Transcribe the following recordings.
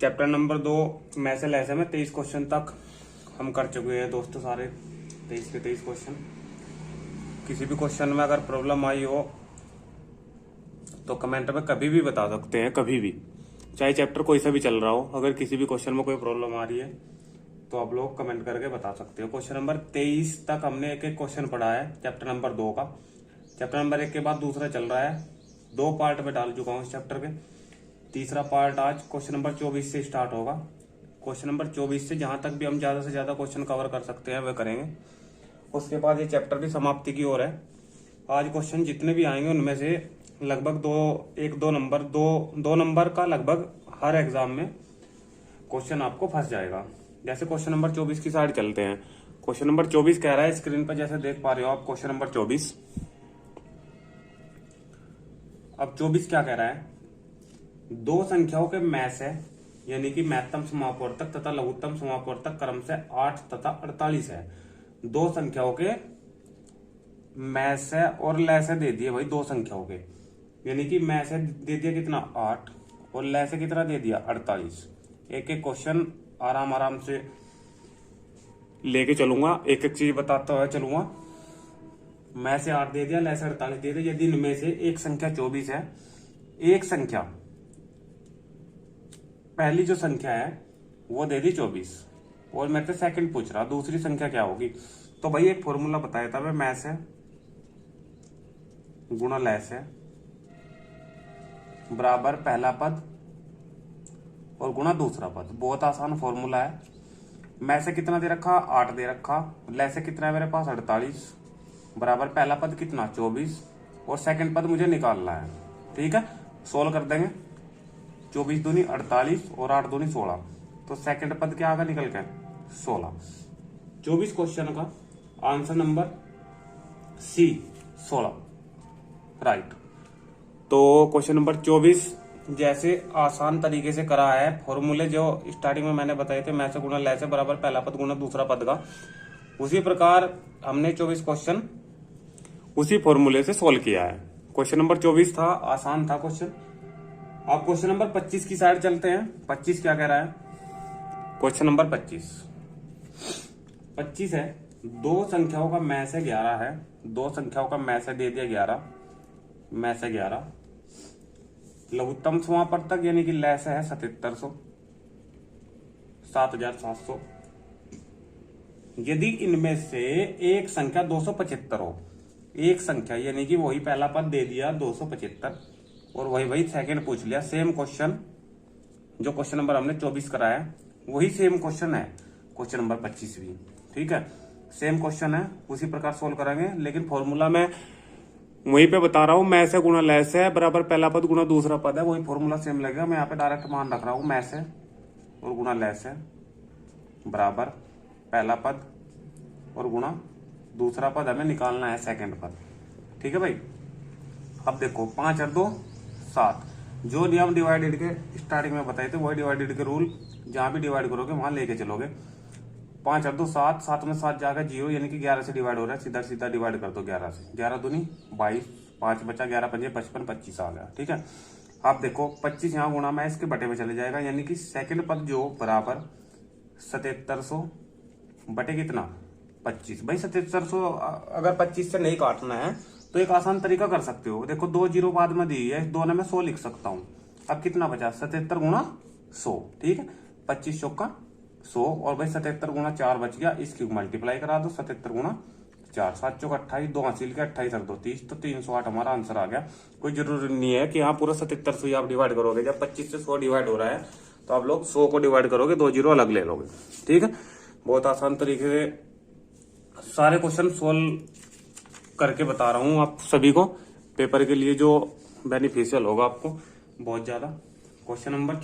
Chapter number 2 message ऐसे में 23 question तक हम कर चुके हैं दोस्तों, सारे 23 के 23 क्वेश्चन। किसी भी क्वेश्चन में अगर प्रॉब्लम आई हो तो कमेंट में कभी भी बता सकते हैं, कभी भी, चाहे चैप्टर कोई सा भी चल रहा हो। अगर किसी भी क्वेश्चन में कोई प्रॉब्लम आ रही है तो आप लोग कमेंट करके बता सकते हो। क्वेश्चन नंबर 23 तक हमने एक एक क्वेश्चन पढ़ा है चैप्टर नंबर 2 का। चैप्टर नंबर 1 के बाद दूसरा चल रहा है, 2 पार्ट में डाल चुका हूँ इस चैप्टर के। तीसरा पार्ट आज क्वेश्चन नंबर 24 से स्टार्ट होगा। क्वेश्चन नंबर 24 से जहां तक भी हम ज्यादा से ज्यादा क्वेश्चन कवर कर सकते हैं वह करेंगे। उसके बाद ये चैप्टर भी समाप्ति की ओर है। आज क्वेश्चन जितने भी आएंगे उनमें से लगभग दो नंबर का लगभग हर एग्जाम में क्वेश्चन आपको फंस जाएगा। जैसे क्वेश्चन नंबर 24 की साइड चलते हैं। क्वेश्चन नंबर 24 कह रहा है, स्क्रीन पर जैसे देख पा रहे हो आप, क्वेश्चन नंबर 24। अब 24 क्या कह रहा है, दो संख्याओं के मैस है, यानी कि महत्तम समापवर्तक तथा लघुत्तम समापवर्तक क्रम से 8 तथा 48 है। दो संख्याओं के मैस है और लैस है दे दिए भाई, दो संख्याओं के, यानी कि मैस है दे दिया कितना 8 और लैस है कितना दे दिया 48। एक एक क्वेश्चन आराम आराम से लेके चलूंगा, एक एक चीज बताता हुआ चलूंगा। मैस से 8 दे दिया, लैस 48 दे दिया। यदि इनमें से एक संख्या 24 है, एक संख्या पहली जो संख्या है वो दे दी 24 और मैं तो सेकंड पूछ रहा, दूसरी संख्या क्या होगी। तो भाई एक फॉर्मूला बताया था, मैं मैस है गुणा लैस है बराबर पहला पद और गुणा दूसरा पद। बहुत आसान फॉर्मूला है। मैस से कितना दे रखा 8 दे रखा, लैस से कितना है मेरे पास 48 बराबर पहला पद कितना 24 और सेकंड पद मुझे निकालना है। ठीक है, सोल्व कर देंगे। 24 दूनी 48 और 8 दूनी 16, तो सेकंड पद क्या आगा निकल के 16। 24 क्वेश्चन का आंसर नंबर सी 16, राइट। तो क्वेश्चन नंबर 24 जैसे आसान तरीके से करा है, फॉर्मूले जो स्टार्टिंग में मैंने बताए थे, मैसे गुणा लैसे बराबर पहला पद गुणा दूसरा पद का, उसी प्रकार हमने 24 क्वेश्चन उसी फॉर्मूले से सोल्व किया है। क्वेश्चन नंबर 24 था, आसान था क्वेश्चन। अब क्वेश्चन नंबर 25 की साइड चलते हैं। 25 क्या कह रहा है, क्वेश्चन नंबर 25 है, दो संख्याओं का मैस है 11 है, दो संख्याओं का मैस है दे दिया 11, मैस है 11, लघुत्तम समापवर्तक यानी कि लैस है 7700 7700। यदि इनमें से एक संख्या 275 हो, एक संख्या यानी कि वही पहला पद दे दिया 275 और वही सेकंड पूछ लिया। सेम क्वेश्चन जो क्वेश्चन नंबर हमने 24 कराया है वही सेम क्वेश्चन है क्वेश्चन नंबर 25 भी। ठीक है, सेम क्वेश्चन है, उसी प्रकार सोल्व करेंगे। लेकिन फॉर्मूला मैं वहीं पे बता रहा हूँ, मैस है गुणा लैस है बराबर पहला पद गुणा दूसरा पद है, वही फॉर्मूला सेम लगेगा। मैं यहाँ पे डायरेक्ट मान रख रहा हूँ, मैस है और गुणा लैस है बराबर पहला पद और गुणा दूसरा पद हमें निकालना है सेकंड पद। ठीक है भाई। अब देखो 5 और 2 7, जो नियम डिवाइडेड के स्टार्टिंग में बताए थे वही डिवाइडेड के रूल, जहां भी डिवाइड करोगे वहां लेके चलोगे। 5 और 2 7, 7 में 7 जाएगा 0, यानी कि 11 से डिवाइड हो रहा है, सीधा सीधा डिवाइड कर दो 11 से। 11 दूनी 22, 5 बचा, 11 पंजे 55, 25 आ गया। ठीक है, आप देखो 25 यहाँ गुणा में इसके बटे में चले जाएगा, यानी कि सेकंड पद जो बराबर 7700 बटे कितना 25। भाई 7700 अगर 25 से नहीं काटना है तो एक आसान तरीका कर सकते हो। देखो 2 जीरो बाद में दी है, दोनों में 100 लिख सकता हूं। अब कितना बचा 77 गुणा 100। ठीक है, 25 चौका 100 और भाई 77 गुणा 4 बच गया, इसकी मल्टीप्लाई करा दो 77 गुणा 4, 7 चौका 28, 2 हासिल के 28 और 2 30, तो 308 हमारा आंसर आ गया। कोई जरूरी नहीं है कि यहाँ पूरा 7700 ही आप डिवाइड करोगे। जब 25 से 100 डिवाइड हो रहा है तो आप लोग 100 को डिवाइड करोगे, 2 जीरो अलग ले लोगे। ठीक है, बहुत आसान तरीके से सारे क्वेश्चन सोल्व करके बता रहा हूं आप सभी को, पेपर के लिए जो बेनिफिशियल होगा आपको बहुत ज्यादा। क्वेश्चन नंबर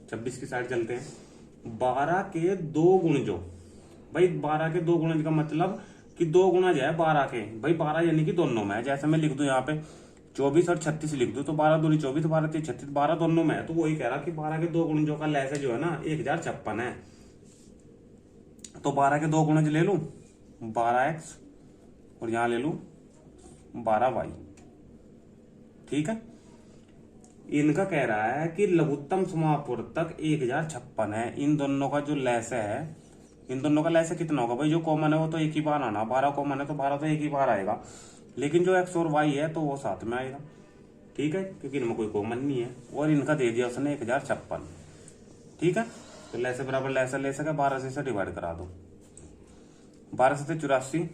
26 की साइड चलते हैं। 12 के 2 गुणजों, भाई 12 के 2 गुणज का मतलब कि 2 गुणज है 12 के, भाई 12 यानी कि दोनों में है। जैसे मैं लिख दूं यहाँ पे 24 और 36 लिख दूं तो 12 दूनी 24, 12 तीन 36, 12 दोनों में है। तो वही कह रहा कि 12 के 2 गुणजों का लैस जो है ना 1056 है। तो 12 के 2 गुणज ले लूं 12x और यहां ले लूं 12y। ठीक है, इनका कह रहा है कि लघुत्तम समापूर्तक 1056 है। इन दोनों का जो लैस है, इन दोनों का लैस कितना होगा भाई? जो कॉमन है वो तो एक ही बार आना, 12 कॉमन है तो 12 तो एक ही बार आएगा, लेकिन जो एक्स और वाई है तो वो साथ में आएगा, ठीक है, क्योंकि इनमें कोई कॉमन नहीं है। और इनका दे दिया उसने 1056, ठीक है। तो लैसे बराबर लैसा ले सके 12 से डिवाइड करा दो, 12 से 84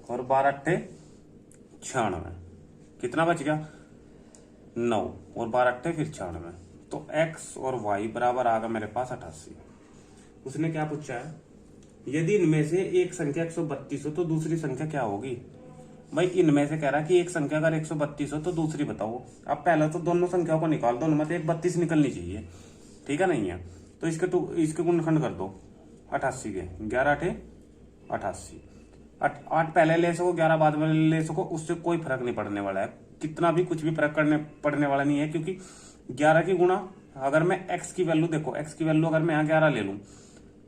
और 12 अट्ठे 96, कितना बच गया? 9 और 12 अट्ठे फिर 96, तो x और y बराबर आ गया मेरे पास 88। उसने क्या पूछा है? यदि इनमें से एक संख्या 132 हो तो दूसरी संख्या क्या होगी? भाई इनमें से कह रहा है कि एक संख्या अगर 132 हो तो दूसरी बताओ। अब पहले तो दोनों संख्याओं को निकाल दो, उनमें से एक 32 निकलनी चाहिए, ठीक है, नहीं है तो इसके गुणनखंड कर दो 88 के, 11 अठे 88, 8 पहले ले सको 11 बाद में ले सको, उससे कोई फर्क नहीं पड़ने वाला है, कितना भी कुछ भी फर्क पड़ने वाला नहीं है, क्योंकि 11 की गुणा अगर मैं x की वैल्यू, देखो x की वैल्यू अगर मैं यहाँ 11 ले लूं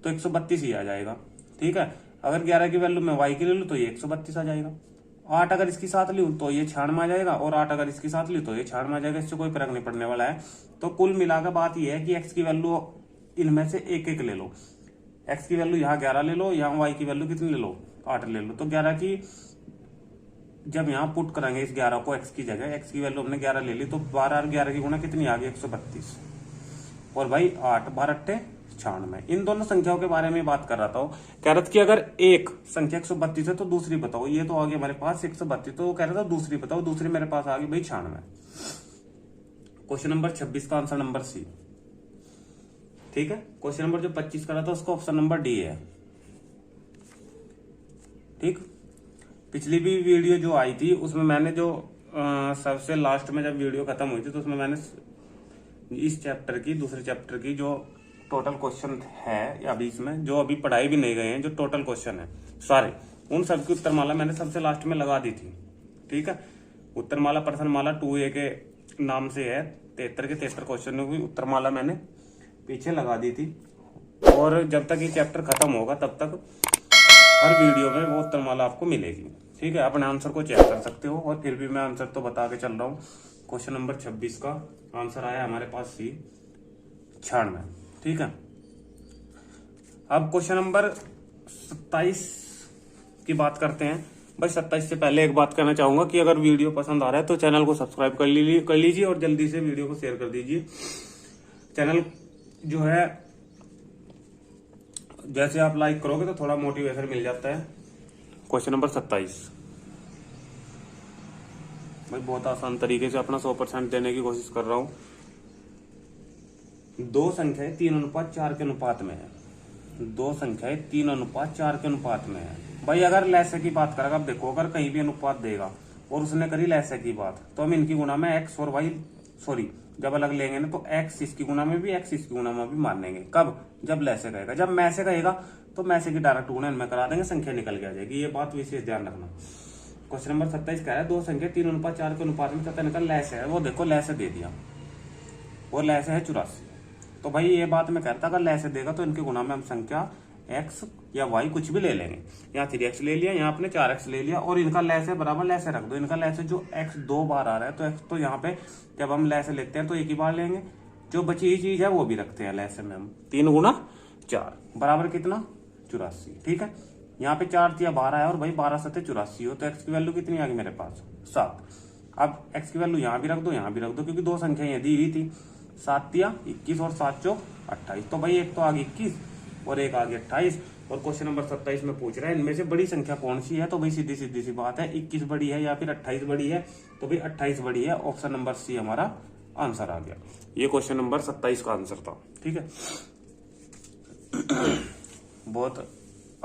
तो 132 ही आ जाएगा, ठीक है। अगर 11 की वैल्यू मैं y की ले लूं तो ये 132 आ जाएगा। 8 अगर इसके साथ लूं तो ये 96 आ जाएगा, और 8 अगर इसके साथ लूं तो ये 96 आ जाएगा, इससे कोई फर्क नहीं पड़ने वाला है। तो कुल मिलाकर बात यह है कि x की वैल्यू इनमें से एक एक ले लो, x की वैल्यू यहाँ 11 ले लो, यहाँ y की वैल्यू कितनी ले लो? 8 ले लो। तो 11 की जब यहाँ पुट करेंगे इस 11 को x की जगह, x की वैल्यू हमने 11 ले ली, तो 12 और 11 की गुणा कितनी आ गई? 132, और भाई 8 12 अट्ठे 96। इन दोनों संख्याओं के बारे में बात कर रहा था। कह रहा था कि अगर एक संख्या 132 है तो दूसरी बताओ। ये तो आ गई हमारे पास 132, तो वो कह रहा था दूसरी बताओ, दूसरी मेरे पास आ गई भाई 96। क्वेश्चन नंबर 26 का आंसर नंबर सी, ठीक है। क्वेश्चन नंबर जो 25 का रहा था उसका ऑप्शन नंबर डी है, ठीक। पिछली भी वीडियो जो आई थी उसमें मैंने जो सबसे लास्ट में जब वीडियो खत्म हुई थी तो उसमें मैंने इस चैप्टर की, दूसरे चैप्टर की जो टोटल क्वेश्चन है अभी इसमें जो अभी पढ़ाई भी नहीं गए हैं, जो टोटल क्वेश्चन है सारे, उन सब की उत्तरमाला मैंने सबसे लास्ट में लगा दी थी, ठीक है। उत्तरमाला प्रश्नमाला 2A के नाम से है, 73 के 73 क्वेश्चन की उत्तरमाला मैंने पीछे लगा दी थी, और जब तक ये चैप्टर खत्म होगा तब तक हर वीडियो में वो उत्तरमाला आपको मिलेगी, ठीक है। अपने आंसर को चेक कर सकते हो, और फिर भी मैं आंसर तो बता के चल रहा हूँ। क्वेश्चन नंबर 26 का आंसर आया हमारे पास सी 96, ठीक है। अब क्वेश्चन नंबर 27 की बात करते हैं। भाई 27 से पहले एक बात कहना चाहूंगा कि अगर वीडियो पसंद आ रहा है तो चैनल को सब्सक्राइब कर लीजिए और जल्दी से वीडियो को शेयर कर दीजिए। चैनल जो है जैसे आप लाइक करोगे तो थोड़ा मोटिवेशन मिल जाता है। क्वेश्चन नंबर 27, मैं बहुत आसान तरीके से अपना 100% देने की कोशिश कर रहा हूं। दो संख्याएं 3:4 के अनुपात में है, दो संख्याएं 3:4 के अनुपात में है। भाई अगर लैसे की बात करेगा, अब देखो अगर कहीं भी अनुपात देगा और उसने करी लैसे की बात, तो हम इनकी गुणा में x और y, सॉरी जब अलग लेंगे ना तो x इसकी गुणा में भी x इसकी गुणा में भी मान लेंगे। कब? जब लैसे कहेगा। जब मैसे कहेगा तो मैसे की डायरेक्ट गुणा इनमें करा देंगे, संख्या निकल के आ जाएगी। ये बात विशेष ध्यान रखना। क्वेश्चन नंबर 27 कह रहा है दो संख्या 3:4 के अनुपात में तथा इनका लैसे है, वो देखो लैसे दे दिया, वो लैसे है 84। तो भाई ये बात मैं कहता अगर लैसे देगा तो इनके गुणा में हम संख्या x या y कुछ भी ले लेंगे। यहाँ 3x ले लिया, यहाँ आपने 4x ले लिया, और इनका लैसे बराबर लैसे रख दो। इनका लैसे जो x 2 बार आ रहा है तो x तो यहाँ पे जब हम लैसे लेते हैं तो एक ही बार लेंगे, जो बची हुई चीज है वो भी रखते हैं लैसे में हम। 3×4 बराबर कितना? 84, ठीक है। यहाँ पे 4 या 12 है, और भाई 12 7 84 हो तो x की वैल्यू कितनी आ गई मेरे पास? 7। अब x की वैल्यू यहाँ भी रख दो, यहाँ भी रख दो, क्योंकि दो संख्या ये दी हुई थी। 7 या 21 और 7 चौक 28, तो भाई एक तो आ गई 21 और एक आ गया 28। और क्वेश्चन नंबर 27 में पूछ रहा है इनमें से बड़ी संख्या कौन सी है, तो भाई सीधी सीधी सी बात है 21 बड़ी है या फिर 28 बड़ी है, तो भाई 28 बड़ी है। ऑप्शन नंबर सी हमारा आंसर आ गया। ये क्वेश्चन नंबर 27 का आंसर था, ठीक है। बहुत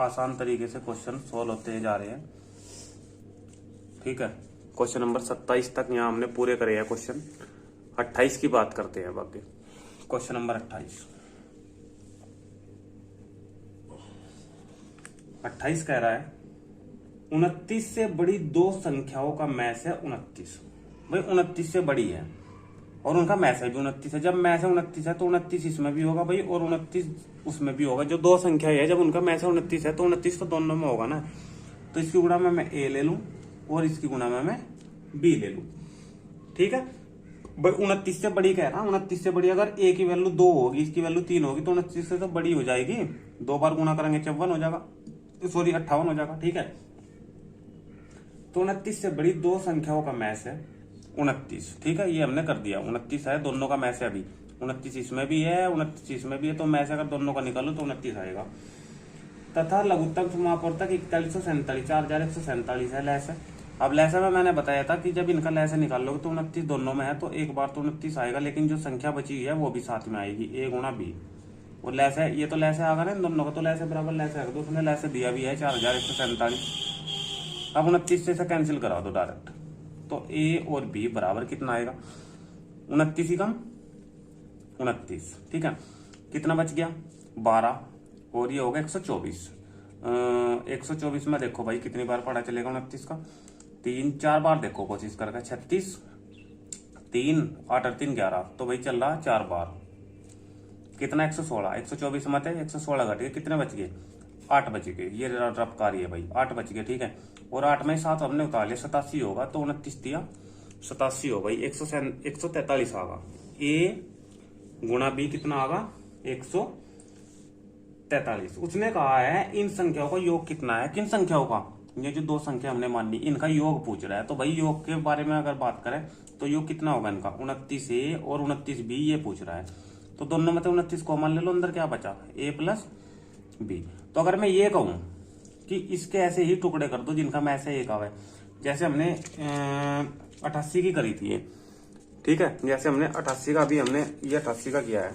आसान तरीके से क्वेश्चन सोल्व होते जा रहे हैं, ठीक है। क्वेश्चन नंबर 27 तक यहाँ हमने पूरे करे हैं क्वेश्चन। 28 की बात करते हैं बाकी। क्वेश्चन नंबर 28 कह रहा है 29 से बड़ी दो संख्याओं का मैस है 29। भाई 29 से बड़ी है और उनका मैस है भी 29 है। जब मैस है 29 है तो 29 इसमें भी होगा भाई, और 29 उसमें भी होगा। जो दो संख्या है जब उनका मैस है 29 है तो 29 तो दोनों में होगा ना। तो इसकी गुणा में मैं a ले लूं और इसकी गुणा में मैं b ले लूं, ठीक है। भाई 29 से बड़ी कह रहा, 29 से बड़ी अगर ए की वैल्यू 2 होगी, इसकी वैल्यू 3 होगी, तो 29 से तो बड़ी हो जाएगी। 2 बार गुणा करेंगे 54 हो जाएगा, सॉरी 58 हो जाएगा। ठीक है, तो 29 से बड़ी दो संख्याओं का मैच है 29। ठीक है, ये हमने कर दिया। 29 है, दोनों का मैच है। अभी 29 इसमें भी है, 29 इसमें भी है, तो मैच अगर दोनों का निकालो तो 29 आएगा। तथा लघुत्तम समापवर्तक 4147, 4147 है लैस है। अब लैसे में मैंने बताया था कि जब इनका लैसे निकाल लोगे तो 29 दोनों में है, तो एक बार तो 29 आएगा, लेकिन जो संख्या बची है वो भी साथ में आएगी, ए गुणा बी। और लैसे ये तो लैसे आ गया ना इन दोनों का, तो लैसे बराबर लैसे रख दो, उसने लैसे दिया भी है 4147। अब 29 से कैंसिल करा दो डायरेक्ट, तो ए और बी बराबर कितना आएगा, 29 ही कम 29। ठीक है, कितना बच गया 12, और ये होगा 124। 124 में देखो भाई कितनी बार पढ़ा चलेगा 29 का, 3-4 बार देखो कोशिश करके। 36, 3, 8 और 3 11, तो भाई चल रहा 4 बार, कितना 116। 124 मत है, 116 घट गए, कितने बच गए 8 बच गए। ये रफ कार्य है भाई, 8 बच गए। ठीक है, और 8 में 7 हमने उतार लिया, 87 होगा, तो 29 दिया 87 हो भाई, 143 आगा। ए गुणा बी कितना आगा 143। उसने कहा है इन संख्याओं का योग कितना है, किन संख्याओं का, ये जो दो संख्या हमने मान ली इनका योग पूछ रहा है। तो भाई योग के बारे में अगर बात करें तो योग कितना होगा इनका, 29 और 29 ये पूछ रहा है। तो दोनों में तो 29 कॉमन ले लो, अंदर क्या बचा a प्लस बी। तो अगर मैं ये कहूं कि इसके ऐसे ही टुकड़े कर दो जिनका मैं ऐसे एक आवे, जैसे हमने 88 की करी थी। ठीक है, जैसे हमने 88 का, अभी हमने ये 88 का किया है,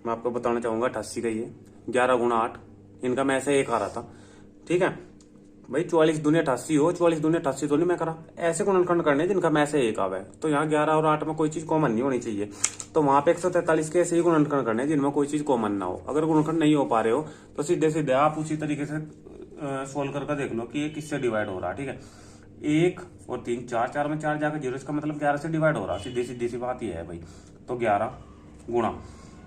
मैं आपको बताना चाहूंगा 88 का ये 11 गुणा 8, इनका मैं ऐसे एक आ रहा था। ठीक है भाई, 44 दूनी 88 हो, 44 दूनी 88 तो नहीं मैं करा, ऐसे गुणनखंड करने जिनका मैं ऐसे एक आवे। तो यहाँ 11 और 8 में कोई चीज कॉमन नहीं होनी चाहिए, तो वहां पे 143 के ऐसे ही गुणनखंड करने जिनमें कोई चीज कॉमन ना हो। अगर गुणनखंड नहीं हो पा रहे हो तो सीधे सीधे आप उसी तरीके से सोल्व करके देख लो कि ये किससे डिवाइड हो रहा है। ठीक है, 1 और 3, 4, 4 में 4 जाकर 0, इसका मतलब 11 से डिवाइड हो रहा है, सीधी सीधी सी बात यह है भाई। तो 11 गुणा,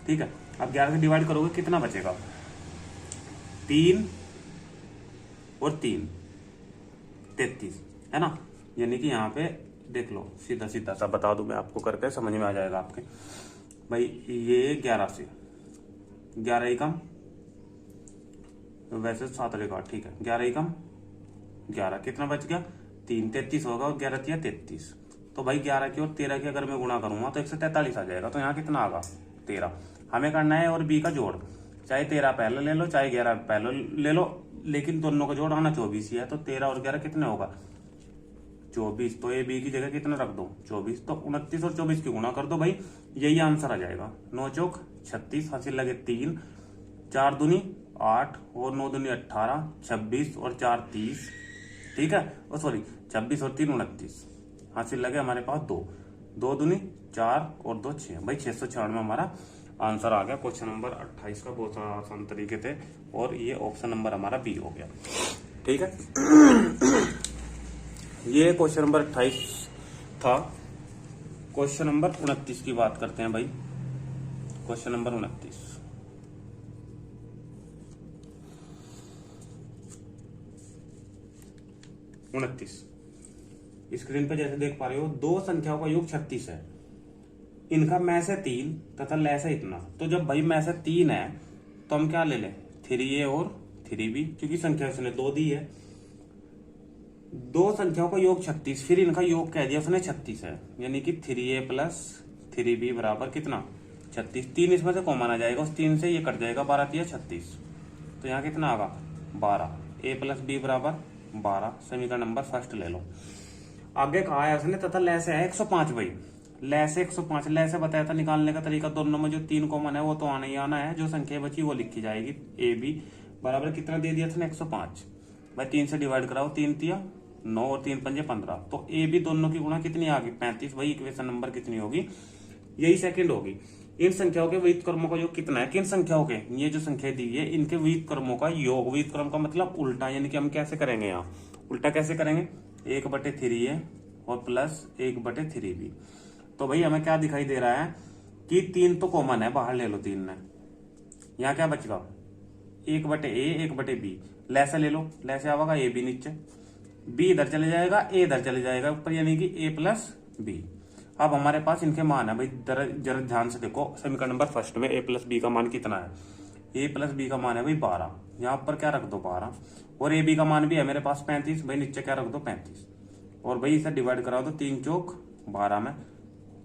ठीक है, अब 11 से डिवाइड करोगे कितना बचेगा, 3 और 3 33 है ना। यानी कि यहाँ पे देख लो, सीधा सीधा सा बता दूं मैं आपको करके, समझ में आ जाएगा आपके भाई। ये 11 से 11 ही कम, वैसे 7 रेगा, ठीक है, 11 ही कम 11, कितना बच गया 3, 33 होगा, और 11 दिया 33। तो भाई 11 की और 13 की अगर मैं गुणा करूंगा तो 143 आ जाएगा। तो यहाँ कितना आगा 13। हमें करना है और बी का जोड़, चाहे 13 पहले ले लो चाहे 11 पहले ले लो, लेकिन दोनों का जोड़ आना 24 ही है। तो 13 और 11 कितने होगा 24। तो ए बी की जगह कितना रख दो 24, तो 29 और 24 की गुणा कर दो भाई, यही आंसर आ जाएगा। 9 चौक 36, हासिल लगे 3, 4 दूनी 8 और 9 दूनी 18, 26 और 4 30। ठीक है, और सॉरी 26 और 3 29, हासिल लगे हमारे पास 2, 2 दूनी 4 और 2 6, भाई 696 में हमारा आंसर आ गया। क्वेश्चन नंबर 28 का बहुत आसान तरीके थे, और ये ऑप्शन नंबर हमारा बी हो गया। ठीक है, ये क्वेश्चन नंबर 28 था। क्वेश्चन नंबर 29 की बात करते हैं भाई। क्वेश्चन नंबर 29, स्क्रीन पे जैसे देख पा रहे हो, दो संख्याओं का योग 36 है, इनका मैं से 3 तथा लै से इतना। तो जब भाई मैं से 3 है तो हम क्या ले लें 3a और 3b, क्योंकि संख्या उसने 2 दी है। दो संख्याओं का योग 36, फिर इनका योग कह दिया उसने 36 है, यानी कि 3a प्लस 3b बराबर कितना 36। 3 इसमें से कॉमन आ जाएगा, उस 3 से ये कट जाएगा, 12 3 36, तो यहाँ कितना आगा 12। a प्लस b बराबर 12, समीकरण नंबर फर्स्ट ले लो। आगे कहा है उसने तथा लै से है 105 भाई, लै से 105, लै से बताया था निकालने का तरीका, दोनों में जो 3 कॉमन है वो तो आना ही आना है, जो संख्या बची वो लिखी जाएगी। ए बी बराबर कितना दे दिया था 105 भाई, 3 से डिवाइड कराओ, 3 तिया 9 और 3 पंजे 15, तो ए बी दोनों की गुणा कितनी आ गई 35 भाई। इक्वेशन नंबर कितनी होगी, यही सेकंड होगी। इन संख्याओं के विपरीत क्रमों का योग कितना है, किन संख्याओं के, ये जो संख्या दी है इनके विपरीत क्रमों का योग। विपरीत क्रम का मतलब उल्टा, यानी कि हम कैसे करेंगे, यहाँ उल्टा कैसे करेंगे, 1/3a और प्लस 1/3b। तो भाई हमें क्या दिखाई दे रहा है कि 3 तो कॉमन है, बाहर ले लो 3 ने, यहाँ क्या बचेगा 1/a 1/b, लैसे ले लो, लैसे आवागा ए बी नीचे, b इधर चले जाएगा, a इधर चले जाएगा ऊपर, यानी कि a प्लस b। अब हमारे पास इनके मान है भाई, जरा ध्यान से देखो। समीकरण नंबर फर्स्ट में a प्लस बी का मान कितना है, a प्लस बी का मान है भाई 12, यहाँ पर क्या रख दो 12, और ए बी का मान भी है मेरे पास 35, भाई नीचे क्या रख दो 35, और भाई इसे डिवाइड करा दो 3 चौक 12 में,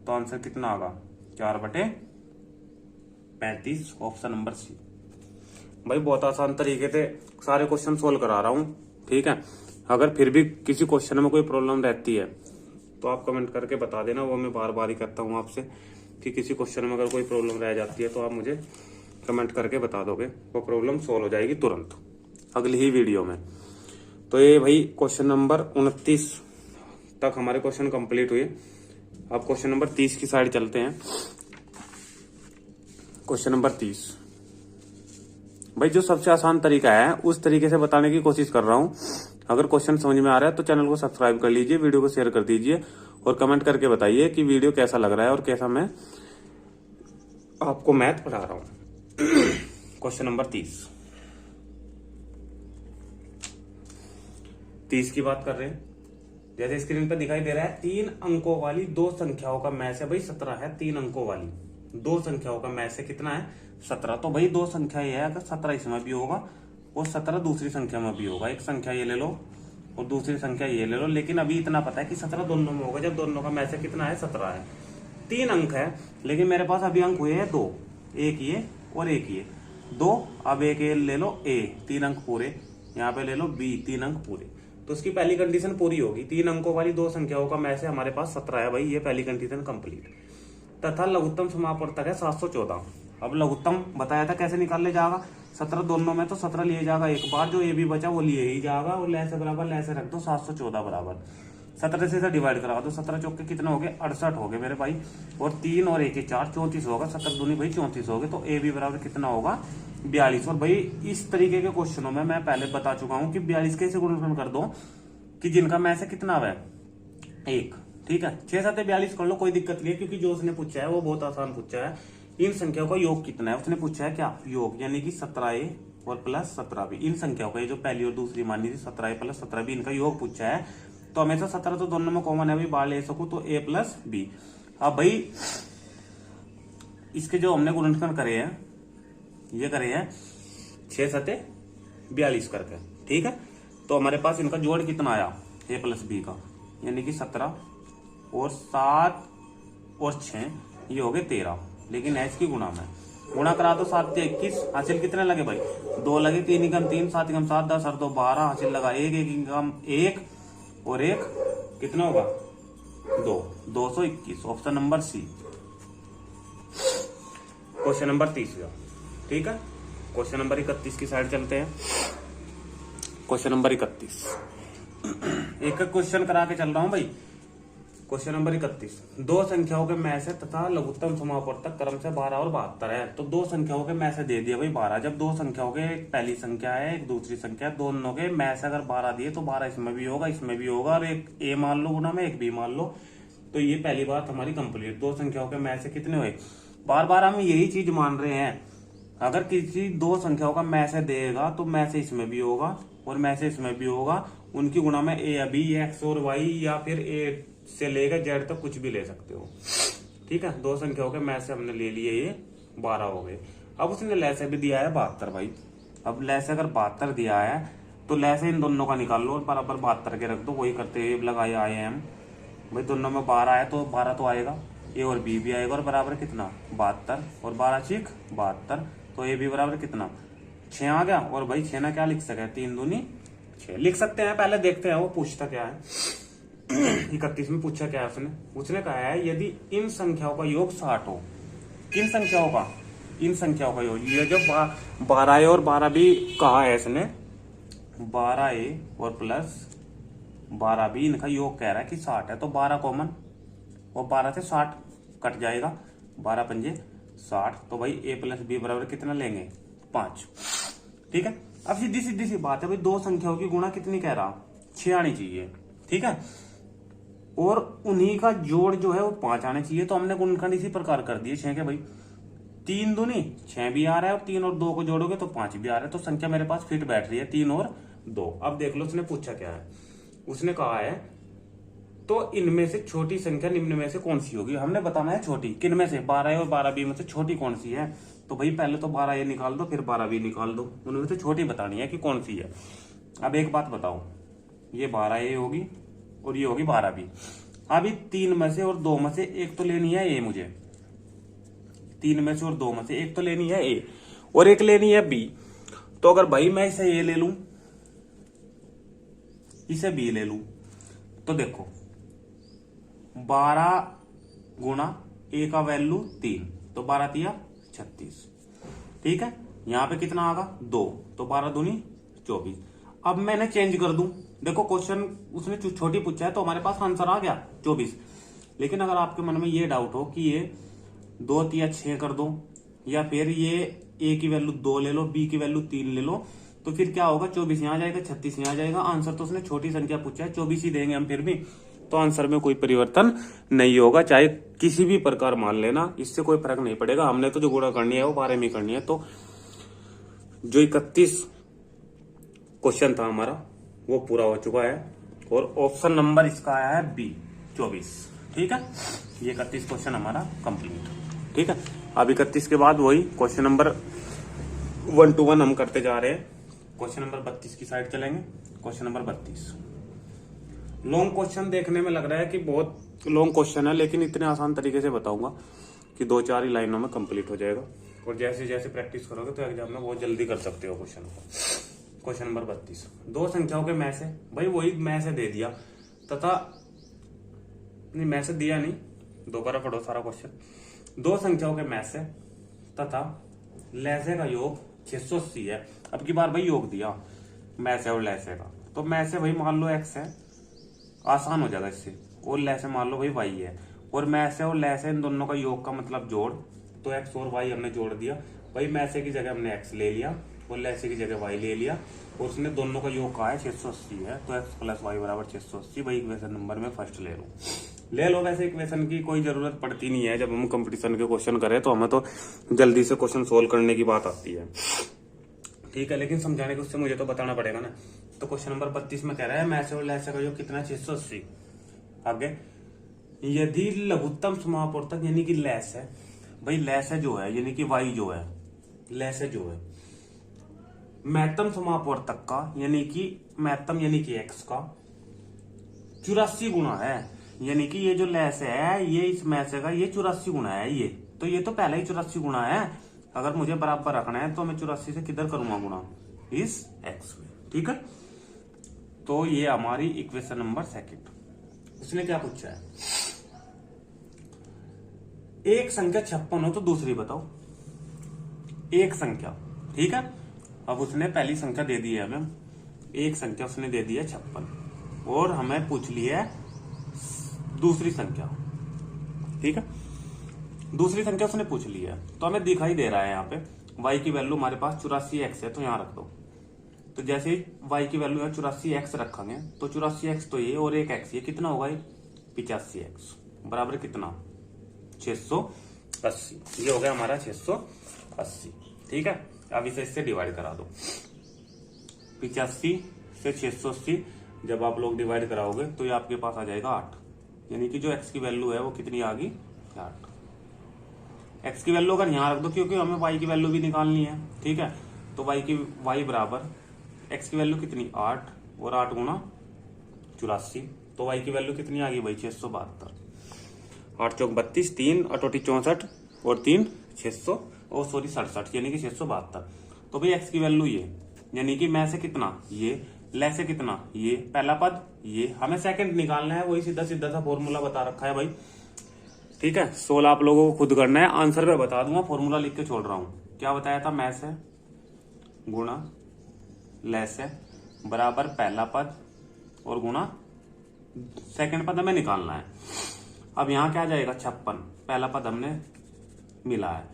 तो आंसर कितना आगा 4/35, ऑप्शन नंबर सी। भाई बहुत आसान तरीके से सारे क्वेश्चन सोल्व करा रहा हूँ, ठीक है। अगर फिर भी किसी क्वेश्चन में कोई प्रॉब्लम रहती है तो आप कमेंट करके बता देना, वो मैं बार बार ही करता हूँ आपसे कि किसी क्वेश्चन में अगर कोई प्रॉब्लम रह जाती है तो आप मुझे कमेंट करके बता दोगे, वो प्रॉब्लम सोल्व हो जाएगी तुरंत अगली ही वीडियो में। तो ये भाई क्वेश्चन नंबर 29 तक हमारे क्वेश्चन कंप्लीट हुए। अब क्वेश्चन नंबर 30 की साइड चलते हैं। क्वेश्चन नंबर 30 भाई जो सबसे आसान तरीका है उस तरीके से बताने की कोशिश कर रहा हूं। अगर क्वेश्चन समझ में आ रहा है तो चैनल को सब्सक्राइब कर लीजिए, वीडियो को शेयर कर दीजिए और कमेंट करके बताइए कि वीडियो कैसा लग रहा है और कैसा मैं आपको मैथ पढ़ा रहा हूं। क्वेश्चन नंबर 30 की बात कर रहे हैं। जैसे स्क्रीन पर दिखाई दे रहा है 3 अंकों वाली दो संख्याओं का मैच है भाई 17 है। 3 अंकों वाली दो संख्याओं का मैच है कितना है 17। तो भाई दो संख्या ये है, अगर 17 इसमें भी होगा और 17 दूसरी संख्या में भी होगा। एक संख्या ये ले लो और दूसरी संख्या ये ले लो, लेकिन अभी इतना पता है कि 17 दोनों में होगा जब दोनों का मैच है कितना है 17 है। 3 अंक है लेकिन मेरे पास अभी अंक हुए हैं 2, एक ये और एक ये 2। अब एक ये ले लो a, 3 अंक पूरे, यहाँ पे ले लो b, 3 अंक पूरे। तो उसकी पहली कंडीशन पूरी होगी। 3 अंकों वाली दो संख्याओं का मैच है हमारे पास 17 है भाई, ये पहली कंडीशन कंप्लीट। तथा लघुत्तम समापवर्तक है 714। अब लघुत्तम बताया था कैसे निकाल ले जाएगा, 17 दोनों में तो 17 लिए जाएगा एक बार, जो ए भी बचा वो लिए ही जाएगा और लैसे बराबर लैसे रख दो 714 बराबर 17 से डिवाइड करा दो। 17 चौक के कितने हो गए 68 हो गए मेरे भाई, और 3 और 1 4 34 होगा, 17 दूनी भाई 34 हो गए। तो ए बी बराबर कितना होगा 42। और भाई इस तरीके के क्वेश्चनों में मैं पहले बता चुका हूं कि 42 कैसे गुणनखंड कर दो कि जिनका मैच है कितना है 1, ठीक है। 6 7 42 कर लो, कोई दिक्कत नहीं है, क्योंकि जो उसने पूछा है वो बहुत आसान पूछा है। इन संख्याओं का योग कितना है उसने पूछा है, क्या योग, यानी कि 17a और प्लस 17b। इन संख्याओं का ये जो पहली और दूसरी मानी थी 17a प्लस 17b, इनका योग पूछा है। तो हमेशा 17 तो दोनों में कॉमन है भाई, बाहर ले सकूं तो a प्लस बी। अब भाई इसके जो हमने गुणनखंड करे हैं ये करे हैं 6 7 42 करके, ठीक है। तो हमारे पास इनका जोड़ कितना आया a प्लस बी का, यानी कि 17 और 7 और 6 ये हो गए 13, लेकिन एच की गुणा में गुणा करा तो 7 से 21, हासिल कितने लगे भाई 2 लगे, 3 एकम 3 7 एकम 7 10 और 2 12, हासिल लगा 1 1 एकम 1 और 1 कितना होगा 2, 221, option number C. Question number 30 का, ठीक है। क्वेश्चन नंबर 31 की साइड चलते हैं। क्वेश्चन नंबर 31 एक क्वेश्चन करा के चल रहा हूं भाई। क्वेश्चन नंबर 31, दो संख्याओं के मैच है तथा लघुत्तम समापवर्तक क्रम से 12 और 72 है। तो दो संख्याओं के मैच दे दिया भाई 12। जब दो संख्याओं के एक पहली संख्या है एक दूसरी संख्या है, दोनों के मैच अगर 12 दिए तो 12 इसमें भी होगा इसमें भी होगा, और एक ए मान लो गुना में एक बी मान लो। तो ये पहली बात हमारी कंप्लीट। दो संख्याओं के मैच कितने हुए, बार बार हम यही चीज मान रहे हैं, अगर किसी दो संख्याओं का मैच देगा तो मैच इसमें भी होगा और मैच इसमें भी होगा, उनकी गुणा में ए या बी, एक्स और वाई, या फिर ए से लेकर जेड तक कुछ भी ले सकते हो, ठीक है। दो संख्याओं के मैच से हमने ले लिए ये 12 हो गए। अब उसने लैसे भी दिया है 72 भाई। अब लैसे अगर 72 दिया है तो लैसे इन दोनों का निकाल लो और बराबर 72 के रख दो, वही करते हुए लगाया आई एम भाई, दोनों में 12 है तो 12 तो आएगा, ए और बी भी आएगा, और बराबर कितना 72 और 12 6 72, तो ए बी बराबर कितना 6 आ गया। और भाई 6 ना क्या लिख सके 3 दूनी 6 लिख सकते हैं, पहले देखते हैं वो पूछता क्या है। 31 में पूछा क्या है उसने कहा है यदि इन संख्याओं का योग 60 हो। किन संख्याओं का, इन संख्याओं का योग, ये जो 12a और 12 भी कहा है इसने, 12a और प्लस 12b इनका योग कह रहा है कि 60 है। तो 12 कॉमन और 12 से 60 कट जाएगा, 12 पंजे 60, तो भाई a प्लस बी बराबर कितना लेंगे 5, ठीक है। अब सीधी सीधी सी बात है भाई, दो संख्याओं की गुणा कितनी कह रहा 6 आनी चाहिए, ठीक है, और उन्हीं का जोड़ जो है वो 5 आने चाहिए। तो हमने गुणनखंड इसी प्रकार कर दिए 6 के भाई, 3 दूनी 6 भी आ रहा है और 3 और 2 को जोड़ोगे तो 5 भी आ रहा है, तो संख्या मेरे पास फिट बैठ रही है 3 और 2। अब देख लो उसने पूछा क्या है, उसने कहा है तो इनमें से छोटी संख्या निम्न में से कौन सी होगी, हमने बताना है छोटी किन में से, 12A और 12B में से छोटी कौन सी है। तो भाई पहले तो 12A निकाल दो, फिर 12B निकाल दो, उनमें से छोटी बतानी है कि कौन सी है। अब एक बात बताओ, ये 12A होगी और ये होगी 12B। अभी 3 में से और 2 में से एक तो लेनी है ए, मुझे 3 में से और 2 में से एक तो लेनी है ए और एक लेनी है बी। तो अगर भाई मैं इसे ए ले लूं, इसे बी ले लूं, तो देखो 12 गुना ए का वैल्यू 3, तो 12 तिया 36। ठीक है, यहां पे कितना आगा 2, तो 12 दूनी 24। अब मैंने चेंज कर दूं, देखो क्वेश्चन उसने छोटी पूछा है तो हमारे पास आंसर आ गया 24। लेकिन अगर आपके मन में ये डाउट हो कि ये 2 तिया 6 कर दो, या फिर ये ए की वैल्यू 2 ले लो, बी की वैल्यू 3 ले लो, तो फिर क्या होगा, 24 यहां आ जाएगा, 36 यहां आ जाएगा। आंसर तो उसने छोटी संख्या पूछा है, 24 ही देंगे हम फिर भी, तो आंसर में कोई परिवर्तन नहीं होगा, चाहे किसी भी प्रकार मान लेना, इससे कोई फर्क नहीं पड़ेगा। हमने तो जो गुणा करनी है वो 12 में करनी है। तो जो 31 क्वेश्चन था हमारा वो पूरा हो चुका है और ऑप्शन नंबर इसका आया है बी 24। ठीक है, ये 31 क्वेश्चन हमारा कंप्लीट। ठीक है, अब 31 के बाद वही क्वेश्चन नंबर 1 to 1 हम करते जा रहे हैं। क्वेश्चन नंबर 32 की साइड चलेंगे। क्वेश्चन नंबर 32 लॉन्ग क्वेश्चन देखने में लग रहा है कि बहुत लॉन्ग क्वेश्चन है, लेकिन इतने आसान तरीके से बताऊंगा कि 2-4 ही लाइनों में कंप्लीट हो जाएगा और जैसे जैसे प्रैक्टिस करोगे तो एग्जाम में बहुत जल्दी कर सकते हो क्वेश्चन को। क्वेश्चन नंबर 32, दो संख्याओं के मैं से, भाई वही मैं से दे दिया तथा नहीं, मैं से दिया नहीं, दोबारा पढ़ो सारा क्वेश्चन। दो संख्याओं के मैं से तथा लहजे का योग 680 है। अब की बार भाई योग दिया मैं से और लहजे का, तो मैं से भाई मान लो x है, आसान हो जाएगा इससे, और लहसे मान लो भाई y है, और मैं से और लहसे इन दोनों का योग का मतलब जोड़, तो x और y हमने जोड़ दिया। भाई मैं से की जगह हमने x ले लिया और लहसे की जगह y ले लिया, और उसने दोनों का योग कहा है 680 है, तो x प्लस वाई बराबर 680। भाई इक्वेशन नंबर में फर्स्ट ले लो। वैसे इक्वेशन की कोई जरूरत पड़ती नहीं है, जब हम कंपटीशन के क्वेश्चन करें तो हमें तो जल्दी से क्वेश्चन सोल्व करने की बात आती है। ठीक है, लेकिन समझाने के उससे मुझे तो बताना पड़ेगा ना। तो क्वेश्चन नंबर 32 में कह रहा है मैं से और लहसे का योग कितना 680। आगे, यदि लघुत्तम समापवर्तक यानी कि लैस है, भाई लैस है जो है यानी कि वाई जो है, लैस है जो है महत्तम समापवर्तक का यानी कि महत्तम यानी कि एक्स का 84 गुना है, यानी कि ये जो लैस है ये इस मैसे का ये 84 गुना है, ये तो ये तो पहले ही 84 गुना है। अगर मुझे बराबर रखना है तो मैं 84 से किधर करूंगा गुना, इस एक्स में। ठीक है, तो ये हमारी इक्वेशन नंबर सेकंड। उसने क्या पूछा है, एक संख्या 56 हो तो दूसरी बताओ। एक संख्या, ठीक है, अब उसने पहली संख्या दे दी है हमें, एक संख्या उसने दे दी है 56 और हमें पूछ ली है दूसरी संख्या। ठीक है, दूसरी संख्या उसने पूछ ली है, तो हमें दिखाई दे रहा है यहाँ पे y की वैल्यू हमारे पास 84x है, तो यहाँ रख दो। तो जैसे ही y की वैल्यू है 84x रखेंगे तो 84x तो ये और एक x, ये कितना होगा, 85x बराबर कितना 680। ये हो गया हमारा 680। ठीक है, अब इसे इससे डिवाइड करा दो। 85 से 680 जब आप लोग डिवाइड कराओगे तो ये आपके पास आ जाएगा 8, यानी कि जो x की वैल्यू है वो कितनी आ गई 8। x की वैल्यू अगर यहाँ रख दो क्योंकि हमें y की वैल्यू भी निकालनी है। ठीक है, तो y बराबर x की वैल्यू कितनी 8 और 8 गुना 84, तो y की वैल्यू कितनी आ गई भाई 672। 8 चौक 32, 3 अटोटी 64 और 3 600 और सॉरी 67, यानी कि 672। तो भाई x की वैल्यू ये, यानी कि मैं से कितना ये, ले से कितना ये, पहला पद ये, हमें सेकंड निकालना है, वही सीधा सीधा सा फॉर्मूला बता रखा है भाई। ठीक है, 16 आप लोगों को खुद करना है, आंसर में बता दूंगा, फॉर्मूला लिख के छोड़ रहा हूं। क्या बताया था, मैं से गुणा ले से बराबर पहला पद और गुणा सेकंड पद हमें निकालना है। अब यहाँ क्या जाएगा 56, पहला पद हमने मिला है,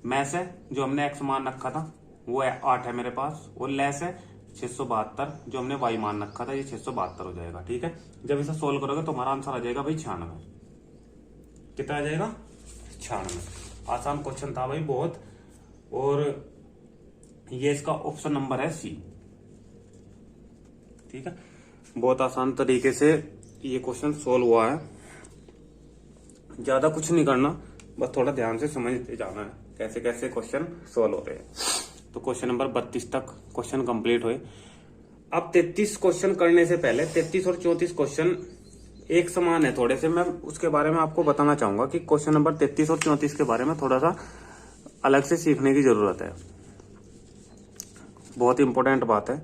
मैं से जो हमने x मान रखा था वो 8 है मेरे पास, और ले से 672 जो हमने y मान रखा था ये 672 हो जाएगा। ठीक है, जब इसे सोल्व करोगे तो हमारा आंसर आ जाएगा भाई 96। कितना आ जाएगा 96। आसान क्वेश्चन था भाई बहुत, और ये इसका ऑप्शन नंबर है सी। ठीक है, बहुत आसान तरीके से ये क्वेश्चन सोल्व हुआ है। ज्यादा कुछ नहीं करना, बस थोड़ा ध्यान से समझते जाना है कैसे कैसे क्वेश्चन सोल्व होते हैं। तो क्वेश्चन नंबर 32 तक क्वेश्चन कंप्लीट हुए। अब 33 क्वेश्चन करने से पहले 33 और 34 क्वेश्चन एक समान है थोड़े से, मैं उसके बारे में आपको बताना चाहूंगा कि क्वेश्चन नंबर 33 और 34 के बारे में थोड़ा सा अलग से सीखने की जरूरत है। बहुत इंपॉर्टेंट बात है।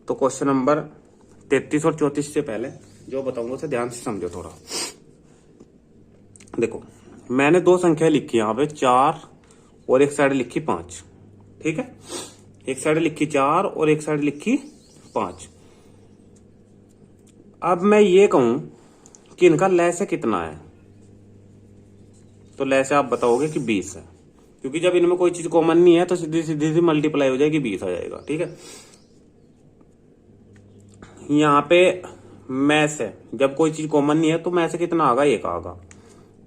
तो क्वेश्चन नंबर 33 और 34 से पहले जो बताऊंगा उसे ध्यान से समझो थोड़ा। देखो, मैंने दो संख्या लिखी यहाँ पे 4 और एक साइड लिखी 5। ठीक है, एक साइड लिखी 4 और एक साइड लिखी 5। अब मैं ये कहूं कि इनका लैसे कितना है, तो लैसे आप बताओगे कि 20 है, क्योंकि जब इनमें कोई चीज कॉमन नहीं है तो सीधी सीधी मल्टीप्लाई हो जाएगी, 20 आ जाएगा। ठीक है, यहाँ पे मैस है, जब कोई चीज कॉमन नहीं है तो मैस कितना आगा, 1 आगा।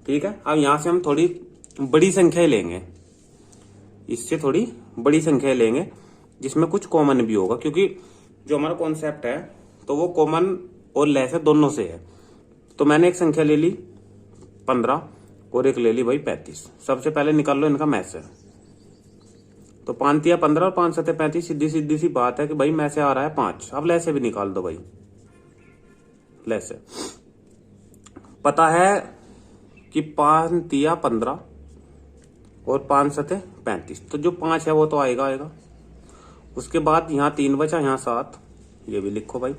ठीक है, अब यहां से हम थोड़ी बड़ी संख्या लेंगे, इससे थोड़ी बड़ी संख्या लेंगे जिसमें कुछ कॉमन भी होगा, क्योंकि जो हमारा कॉन्सेप्ट है तो वो कॉमन और लेस दोनों से है। तो मैंने एक संख्या ले ली 15 और एक ले ली भाई 35। सबसे पहले निकाल लो इनका मैस है। तो 5 या 15 और 5 7 35, सीधी सीधी सी बात है कि भाई मैसे आ रहा है 5। अब लैसे भी निकाल दो भाई, लैसे पता है कि 5 या 15 और 5 7 35, तो जो 5 है वो तो आएगा आएगा। उसके बाद यहाँ 3 बचा, यहाँ 7, ये भी लिखो भाई।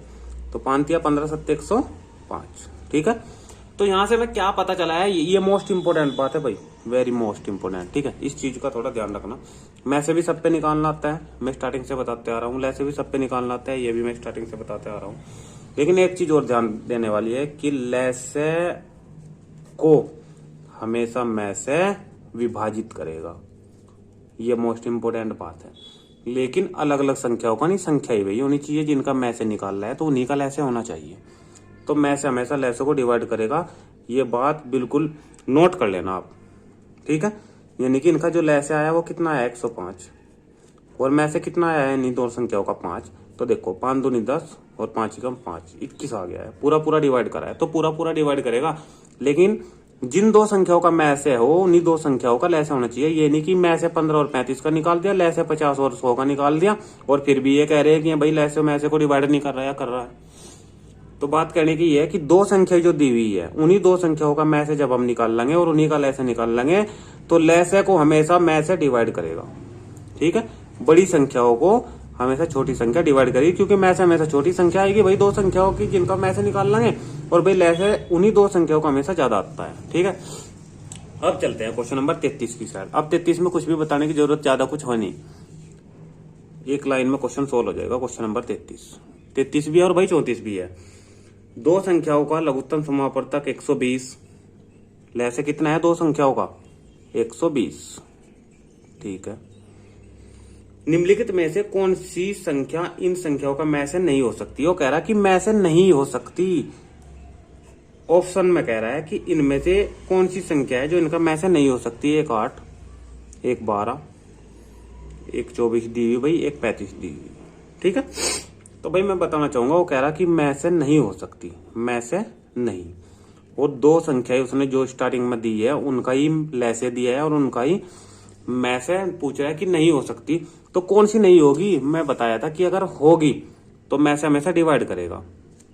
तो 5 या 15 7 105। ठीक है, तो यहां से मैं क्या पता चला है, ये मोस्ट इंपोर्टेंट बात है भाई, वेरी मोस्ट इंपोर्टेंट। ठीक है, इस चीज का थोड़ा ध्यान रखना। मैं से भी सब पे निकालना आता है, मैं स्टार्टिंग से बताते आ रहा हूँ। लैसे भी सब पे निकालना आता है, ये भी मैं स्टार्टिंग से बताते आ रहा हूँ। लेकिन एक चीज और ध्यान देने वाली है कि लैसे को हमेशा मैं से विभाजित करेगा, ये मोस्ट इंपोर्टेंट बात है। लेकिन अलग अलग संख्याओं का नहीं, संख्या ही वही होनी चाहिए जिनका मैं से निकाल रहा है, तो उन्हीं का लैसे होना चाहिए। तो मैं से हमेशा लैसे को डिवाइड करेगा, ये बात बिल्कुल नोट कर लेना आप। ठीक है, यानी कि इनका जो लैसे आया वो कितना आया, 105, और मैं से कितना आया है इन दो संख्याओं का 5। तो देखो 5 दूनी 10 और 5 कम 5, 21 आ गया है। पूरा पूरा डिवाइड करा है तो पूरा पूरा डिवाइड करेगा। लेकिन जिन दो संख्याओं का मैं से हो उन्हीं दो संख्याओं का लैसे होना चाहिए। ये नहीं कि मैं से 15 और 35 का निकाल दिया, लैसे 50 और 100 का निकाल दिया, और फिर भी ये कह रहे हैं कि भाई लैसे मैसे को डिवाइड नहीं कर रहा है, कर रहा है। तो बात कहने की ये है कि दो संख्या जो दी हुई है उन्हीं दो संख्याओं का मैं से जब हम निकाल लेंगे और उन्हीं का लैसे निकाल लेंगे, तो लैसे को हमेशा मैं से डिवाइड करेगा। ठीक है, बड़ी संख्याओं को हमेशा छोटी संख्या डिवाइड करेगी, क्योंकि मैं से हमेशा छोटी संख्या आएगी भाई दो संख्याओं की जिनका मैं से निकाल लेंगे, और भाई लैसे उन्हीं दो संख्याओं का हमेशा ज्यादा आता है। ठीक है, अब चलते हैं क्वेश्चन नंबर 33 की साइड। अब 33 में कुछ भी बताने की जरूरत ज्यादा कुछ हो नहीं, एक लाइन में क्वेश्चन सोल्व हो जाएगा। क्वेश्चन नंबर 33 भी है और भाई 34 भी है। दो संख्याओं का लघुत्तम समापवर्तक 120, लैसे कितना है दो संख्याओं का, 120। ठीक है, निम्नलिखित में से कौन सी संख्या इन संख्याओं का मैं से नहीं हो सकती। वो कह रहा है कि मैं से नहीं हो सकती, ऑप्शन में कह रहा है कि इनमें से कौन सी संख्या है जो इनका मैं से नहीं हो सकती। एक 8, एक 12, एक 24 दी हुई भाई, एक 35 दी हुई। ठीक है, तो भाई मैं बताना चाहूंगा, वो कह रहा कि मैं से नहीं हो सकती, मैं से नहीं, और दो संख्याएं उसने जो स्टार्टिंग में दी है उनका ही लैसे दिया है और उनका ही मैं से पूछ रहा है कि नहीं हो सकती। तो कौन सी नहीं होगी, मैं बताया था कि अगर होगी तो मैं से हमेशा डिवाइड करेगा।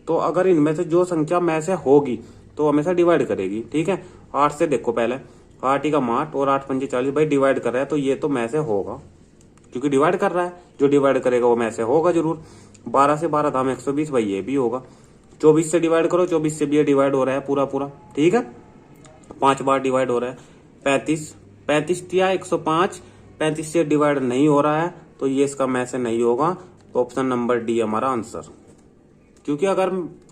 तो अगर इनमें से जो संख्या मैं से होगी तो हमेशा डिवाइड करेगी। ठीक है, 8 से देखो पहले, 8 ही का 8 और 8 पंजे 40 भाई डिवाइड कर रहा है, तो ये तो मैं से होगा, क्योंकि डिवाइड कर रहा है, जो डिवाइड करेगा वो में से होगा जरूर। 12 से 12 धाम 120 भाई, ये भी होगा। 24 से डिवाइड करो, 24 से भी ये डिवाइड हो रहा है पूरा पूरा। ठीक है, 5 बार डिवाइड हो रहा है। 35 दिया 105, 35 से डिवाइड नहीं हो रहा है, तो ये इसका में से नहीं होगा। तो ऑप्शन नंबर डी हमारा आंसर, क्योंकि अगर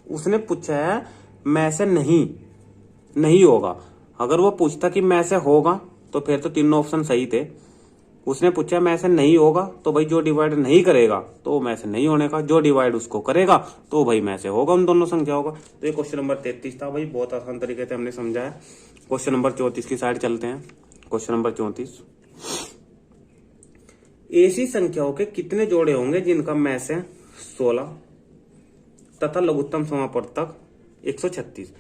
उसने पूछा है में से नहीं होगा, अगर वो पूछता कि में से होगा तो फिर तो तीनों ऑप्शन सही थे। उसने पूछा मैं से नहीं होगा, तो भाई जो डिवाइड नहीं करेगा तो मैं से नहीं होने का, जो डिवाइड उसको करेगा तो भाई मैं से होगा उन दोनों संख्याओं का। तो ये क्वेश्चन नंबर 33 था भाई, बहुत आसान तरीके से हमने समझाया। क्वेश्चन नंबर 34 की साइड चलते हैं। क्वेश्चन नंबर 34, ऐसी संख्याओं के कितने जोड़े होंगे जिनका मैं से 16 तथा लघुत्तम समापवर्तक 136।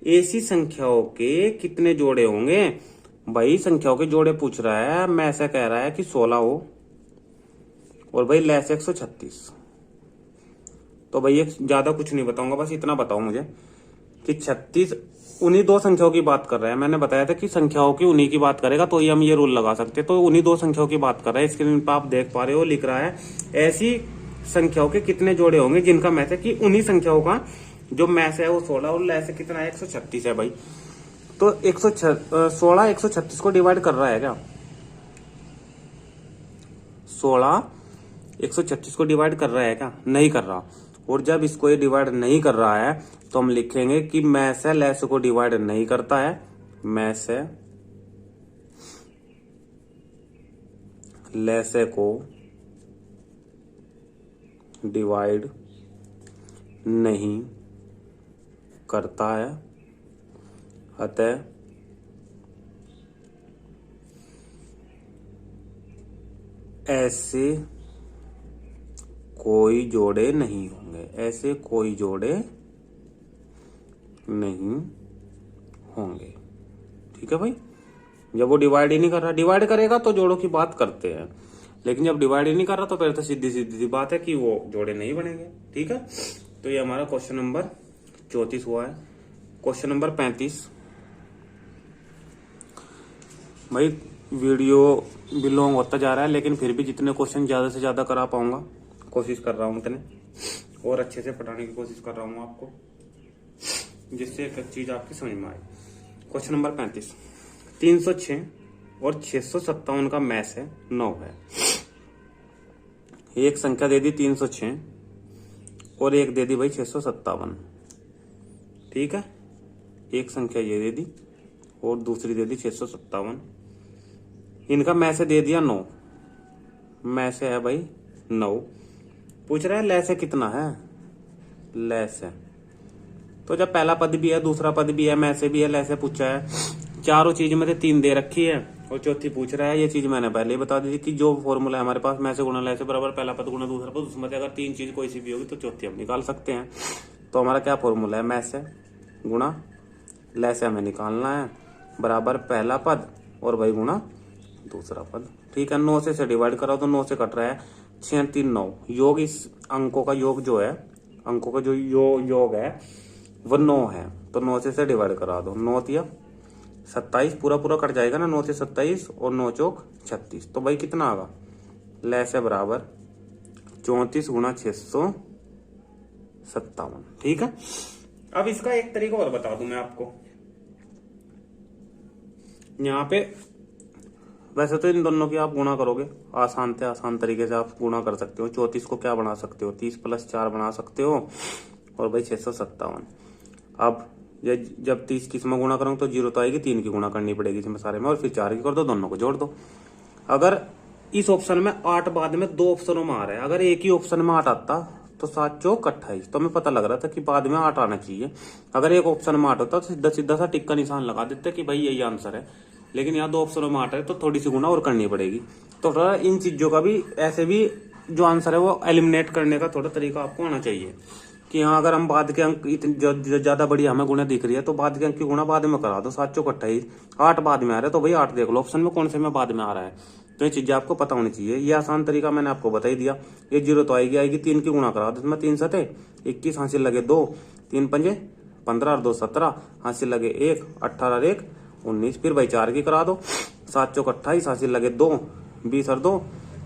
ऐसी संख्याओं के कितने जोड़े होंगे? भाई संख्याओं के जोड़े पूछ रहा है, मैं ऐसा कह रहा है कि 16 हो और भाई लेस 136। तो भाई एक ज्यादा कुछ नहीं बताऊंगा, बस इतना बताओ मुझे कि 36 उन्हीं दो संख्याओं की बात कर रहा है। मैंने बताया था कि संख्याओं की उन्हीं की बात करेगा तो ही हम ये रूल लगा सकते हैं। तो उन्हीं दो संख्याओं की बात कर रहा है। स्क्रीन पर आप देख पा रहे हो, लिख रहा है ऐसी संख्याओं के कितने जोड़े होंगे जिनका मैथ है कि उन्हीं संख्याओं का जो मैथ है वो 16 और लेस कितना है 136 है भाई। तो 16 136 को डिवाइड कर रहा है क्या? 16 136 को डिवाइड कर रहा है क्या? नहीं कर रहा। और जब इसको ये डिवाइड नहीं कर रहा है तो हम लिखेंगे कि मैथ है लेस को डिवाइड नहीं करता है। मैथ है लेस को डिवाइड नहीं करता है, अतः ऐसे कोई जोड़े नहीं होंगे। ऐसे कोई जोड़े नहीं होंगे। ठीक है भाई। जब वो डिवाइड ही नहीं कर रहा, डिवाइड करेगा तो जोड़ों की बात करते हैं, लेकिन जब डिवाइड ही नहीं कर रहा तो फिर तो सीधी सीधी बात है कि वो जोड़े नहीं बनेंगे। ठीक है। तो ये हमारा क्वेश्चन नंबर 34 हुआ है। Question number 35। भाई वीडियो भी लॉन्ग होता जा रहा है, लेकिन फिर भी जितने क्वेश्चन ज्यादा से ज्यादा करा पाऊंगा कोशिश कर रहा हूं उतने, और अच्छे से पढ़ाने की कोशिश कर रहा हूं आपको, जिससे एक चीज आपकी समझ में आए। Question number 35। 306 और 657 का मैथ है 9 है। एक संख्या दे दी 306 और एक दे दी भाई 657। ठीक है। एक संख्या ये दे दी और दूसरी दे दी 657। इनका मैथ दे दिया 9। मैथ है भाई 9। पूछ रहा है लेस कितना है? लेस है तो जब पहला पद भी है, दूसरा पद भी है, मैसे भी है, लेसे पूछा है, चारों चीज में से 3 दे रखी है और चौथी पूछ रहा है। ये चीज मैंने पहले ही बता दी थी कि जो फॉर्मूला है हमारे पास मैसे गुणा लेसे बराबर पहला पद गुणा दूसरा पद, उसमें अगर 3 चीज कोई सी भी होगी तो चौथी हम निकाल सकते हैं। तो हमारा क्या फॉर्मूला है? मैसे गुणा लेसे हमें निकालना है बराबर पहला पद और भाई गुणा दूसरा पद। ठीक है। 9 से डिवाइड करो तो 9 से कट रहा है 6 3 9। योग इस अंकों का योग जो है, अंकों का जो योग है वो 9 है। तो 9 से डिवाइड करा दो। 9 तिया 27 पूरा पूरा कट जाएगा ना। 9 से 27 और 9 चौक 36। तो भाई कितना आगा? लेस है बराबर 34 गुणा 657। ठीक है। अब इसका एक तरीका और बता दूं मैं आपको। यहाँ पे वैसे तो इन दोनों की आप गुणा करोगे, आसान तरीके से आप गुणा कर सकते हो। 34 को क्या बना सकते हो? 30 + 4 बना सकते हो और भाई 657। अब जब 30 किस में गुणा करूंगा तो 0 तो आएगी, 3 की गुणा करनी पड़ेगी इसमें सारे में, और फिर 4 की कर दो, दोनों को जोड़ दो। अगर इस ऑप्शन में 8 बाद में 2 ऑप्शनों में आ रहा है, अगर एक ही ऑप्शन में 8 आता तो 7 चौक 28। तो हमें पता लग रहा था कि बाद में 8 आना चाहिए। अगर एक ऑप्शन में 8 होता तो सीधा सीधा सा टिक का निशान लगा देते कि भाई यही आंसर है, लेकिन यहाँ 2 ऑप्शनों में 8 है तो थोड़ी सी गुणा और करनी पड़ेगी। तो थोड़ा इन चीजों का भी ऐसे भी जो आंसर है वो एलिमिनेट करने का थोड़ा तरीका आपको आना चाहिए कि हाँ अगर हम बाद के अंक ज्यादा बड़ी हमें गुणा दिख रही है तो बाद के अंक की गुणा बाद में करा दो। 7 चौक 28, 8 बाद में आ रहा है तो भाई 8 देख लो ऑप्शन में कौन से में बाद में आ रहा है। तो ये चीजें आपको पता होनी चाहिए। ये आसान तरीका मैंने आपको बता ही दिया। ये 0 तो आएगी 3 की गुणा करा दो। इसमें 3 7 21, हासिल लगे 2, 3 5 15 और 2 17, हासिल लगे 1, 18 और 1 19। फिर भाई 4 की करा दो। 7 चौक 28, हासिल लगे 2, 20 और 2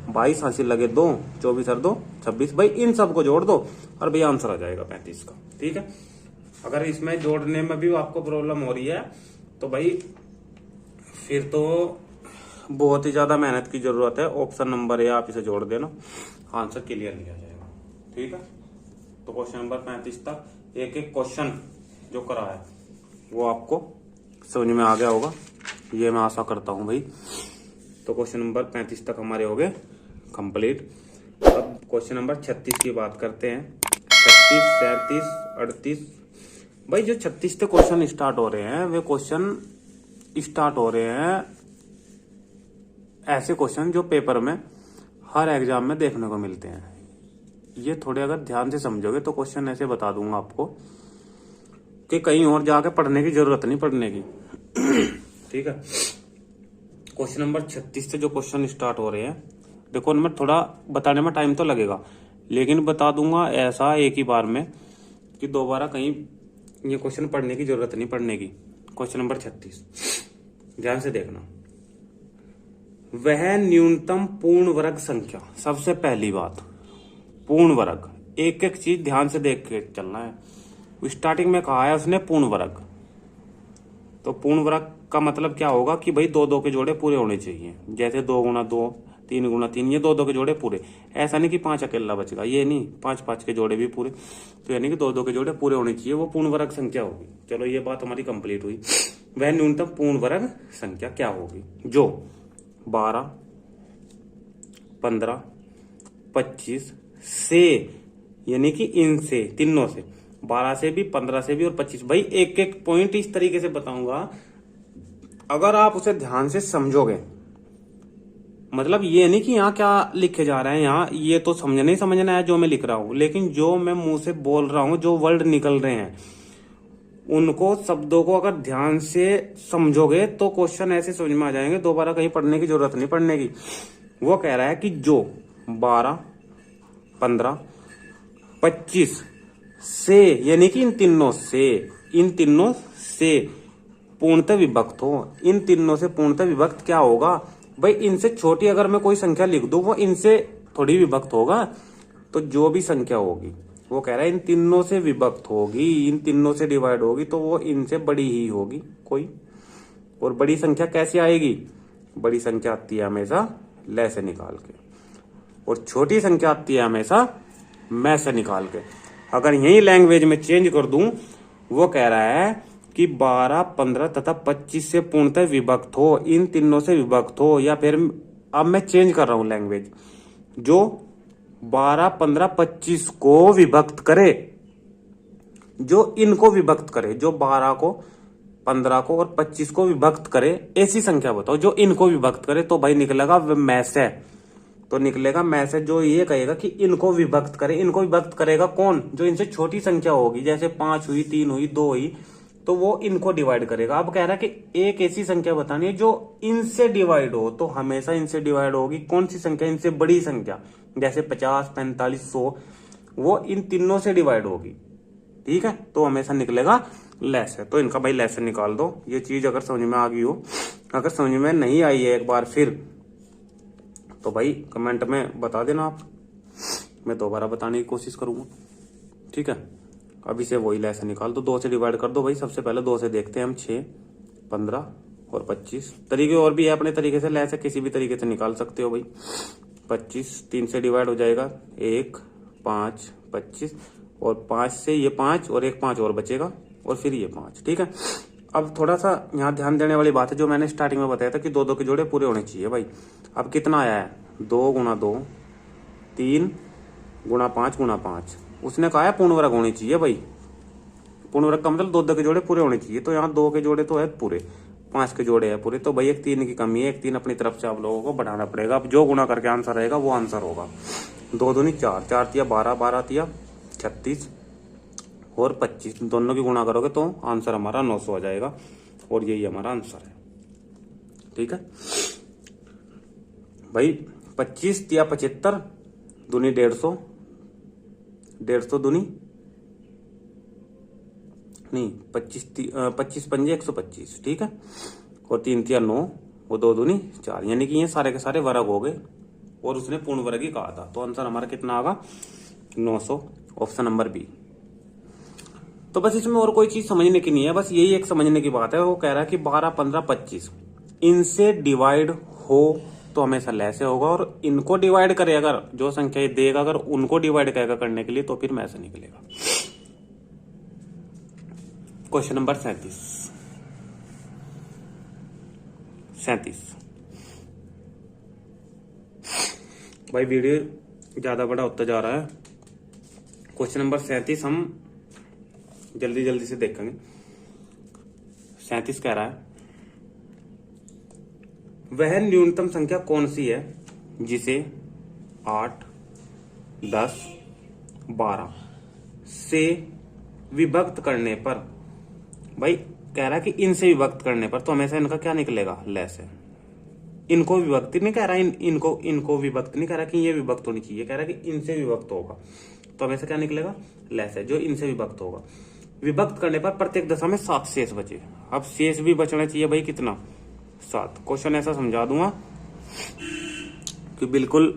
22, हासिल लगे 2, 24 और 2 26। भाई इन सबको जोड़ दो और भैया आंसर आ जाएगा 35 का। ठीक है। अगर इसमें जोड़ने में भी आपको प्रॉब्लम हो रही है तो भाई फिर तो बहुत ही ज्यादा मेहनत की जरूरत है। ऑप्शन नंबर ए आप इसे जोड़ देना, आंसर क्लियर लिया जाएगा। ठीक है। तो क्वेश्चन नंबर 35 तक एक एक क्वेश्चन जो करा है वो आपको समझ में आ गया होगा, ये मैं आशा करता हूं भाई। तो क्वेश्चन नंबर 35 तक हमारे हो गए कंप्लीट। अब क्वेश्चन नंबर 36 की बात करते हैं। 36, 37, 38। भाई जो 36 से क्वेश्चन स्टार्ट हो रहे हैं वे क्वेश्चन स्टार्ट हो रहे हैं ऐसे क्वेश्चन जो पेपर में हर एग्जाम में देखने को मिलते हैं। ये थोड़े अगर ध्यान से समझोगे तो क्वेश्चन ऐसे बता दूंगा आपको। कि कहीं और जाके पढ़ने की जरूरत नहीं पढ़ने की। ठीक है, क्वेश्चन नंबर 36 से जो क्वेश्चन स्टार्ट हो रहे हैं, देखो उनमें थोड़ा बताने में टाइम तो लगेगा, लेकिन बता दूंगा ऐसा एक ही बार में कि दोबारा कहीं ये क्वेश्चन पढ़ने की जरूरत नहीं पढ़ने की। क्वेश्चन नंबर 36 ध्यान से देखना। वह न्यूनतम पूर्ण वर्ग संख्या, सबसे पहली बात पूर्ण वर्ग, एक एक चीज ध्यान से देख के चलना है। स्टार्टिंग में कहा है उसने पूर्ण वर्ग, तो पूर्ण वर्ग का मतलब क्या होगा कि भाई दो दो के जोड़े पूरे होने चाहिए। जैसे 2 गुना 2, 3 गुना 3, ये दो दो के जोड़े पूरे। ऐसा नहीं कि 5 अकेला बचेगा, ये नहीं, 5 5 के जोड़े भी पूरे। तो यानी कि दो दो के जोड़े पूरे होने चाहिए, वो पूर्ण वर्ग संख्या होगी। चलो ये बात हमारी कंप्लीट हुई। वह न्यूनतम पूर्ण वर्ग संख्या क्या होगी? जो 12, 15, 25 से, यानी कि इनसे तीनों से, 12 से भी, 15 से भी और 25। भाई एक एक पॉइंट इस तरीके से बताऊंगा, अगर आप उसे ध्यान से समझोगे, मतलब ये नहीं कि यहाँ क्या लिखे जा रहे हैं, यहाँ ये तो समझना ही समझना है जो मैं लिख रहा हूं, लेकिन जो मैं मुंह से बोल रहा हूं, जो वर्ड निकल रहे हैं, उनको शब्दों को अगर ध्यान से समझोगे तो क्वेश्चन ऐसे समझ में आ जाएंगे, दोबारा कहीं पढ़ने की जरूरत नहीं पढ़ने की। वो कह रहा है कि जो 12, 15, 25 से, यानी कि इन तीनों से पूर्णतः विभक्त हो। इन तीनों से पूर्णतः विभक्त क्या होगा? भाई इनसे छोटी अगर मैं कोई संख्या लिख दूं, वो इनसे थोड़ी विभक्त होगा। तो जो भी संख्या होगी, वो कह रहा है इन तीनों से विभक्त होगी, इन तीनों से डिवाइड होगी, तो वो इनसे बड़ी ही होगी कोई। और बड़ी संख्या कैसे आएगी? बड़ी संख्या आती है हमेशा ले से निकाल के, और छोटी संख्या आती है हमेशा मैं से निकाल के। अगर यही लैंग्वेज में चेंज कर दूं, वो कह रहा है कि 12, 15 तथा 25 से पूर्णतः विभक्त हो, इन तीनों से विभक्त हो। या फिर अब मैं चेंज कर रहा हूं लैंग्वेज, जो 12, 15, 25 को विभक्त करे, जो इनको विभक्त करे, जो 12 को, 15 को और 25 को विभक्त करे, ऐसी संख्या बताओ जो इनको विभक्त करे। तो भाई निकलेगा मैं से, तो निकलेगा मैं से जो ये कहेगा कि इनको विभक्त करे। इनको विभक्त करेगा कौन? जो इनसे छोटी संख्या होगी, जैसे 5 हुई, 3 हुई, 2 हुई, तो वो इनको डिवाइड करेगा। अब कह रहा है कि एक ऐसी संख्या बतानी है जो इनसे डिवाइड हो, तो हमेशा इनसे डिवाइड होगी। कौन सी संख्या? इनसे बड़ी संख्या, जैसे 50, 45, 100, वो इन तीनों से डिवाइड होगी। ठीक है, तो हमेशा निकलेगा लेस है। तो इनका भाई लेस निकाल दो। ये चीज अगर समझ में आ गई हो, अगर समझ में नहीं आई है एक बार फिर, तो भाई कमेंट में बता देना आप, मैं दोबारा बताने की कोशिश करूंगा। ठीक है, अभी से वही लेस निकाल दो। 2 से डिवाइड कर दो भाई। सबसे पहले 2 से देखते हैं हम, 6, 15 और 25। तरीके और भी है, अपने तरीके से लेस है, किसी भी तरीके से निकाल सकते हो भाई। 25 3 से डिवाइड हो जाएगा, 1, 5, 25, और 5 से ये 5 और एक 5 और बचेगा, और फिर ये 5। ठीक है, अब थोड़ा सा यहाँ ध्यान देने वाली बात है, जो मैंने स्टार्टिंग में बताया था कि 2 2 के जोड़े पूरे होने चाहिए भाई। अब कितना आया है? 2 गुना 2, 3 गुना 5 गुना 5। उसने कहा है पूर्ण वर्ग होनी चाहिए भाई। पूर्ण वर्ग का मतलब 2 2 के जोड़े पूरे होने चाहिए। तो यहाँ 2 के जोड़े तो है पूरे, 5 के जोड़े है पूरे, तो भाई एक 3 की कमी है। एक 3 अपनी तरफ से आप लोगों को बढ़ाना पड़ेगा। अब जो गुना करके आंसर रहेगा वो आंसर होगा। 2 दूनी 4, 4 तिया 12, 12 तिया 36 और 25, दोनों की गुणा करोगे तो आंसर हमारा 900 आ जाएगा, और यही हमारा आंसर है। ठीक है भाई, 25 तिया 75 दूनी 150, 150 दूनी नहीं, 25 पंजे 125। ठीक है, और 3 तिया 9, वो 2 दूनी 4, यानी कि ये सारे के सारे वर्ग हो गए, और उसने पूर्ण वर्ग ही कहा था। तो आंसर हमारा कितना आगा? 900, ऑप्शन नंबर बी। तो बस इसमें और कोई चीज समझने की नहीं है, बस यही एक समझने की बात है। वो कह रहा है कि 12, 15, 25 इनसे डिवाइड हो तो हमेशा लेस होगा, और इनको डिवाइड करे अगर, जो संख्या देगा अगर उनको डिवाइड करेगा करने के लिए, तो फिर में ऐसा निकलेगा। क्वेश्चन नंबर 37 भाई वीडियो ज्यादा बड़ा होता जा रहा है। क्वेश्चन नंबर 37 हम जल्दी जल्दी से देखेंगे। 37 कह रहा है, वह न्यूनतम संख्या कौन सी है जिसे 8, 10, 12 से विभक्त करने पर भाई कह रहा है कि इनसे विभक्त करने पर तो हमेशा इनका क्या निकलेगा, लेस है। इनको विभक्त नहीं कह रहा, इनको विभक्त नहीं कह रहा कि ये विभक्त होनी चाहिए, कह रहा है कि इनसे विभक्त होगा तो हमेशा क्या निकलेगा, लेस है, जो इनसे विभक्त होगा। विभक्त करने पर प्रत्येक दशा में 7 शेष बचे। अब शेष भी बचना चाहिए भाई, कितना, 7। क्वेश्चन ऐसा समझा दूंगा कि बिल्कुल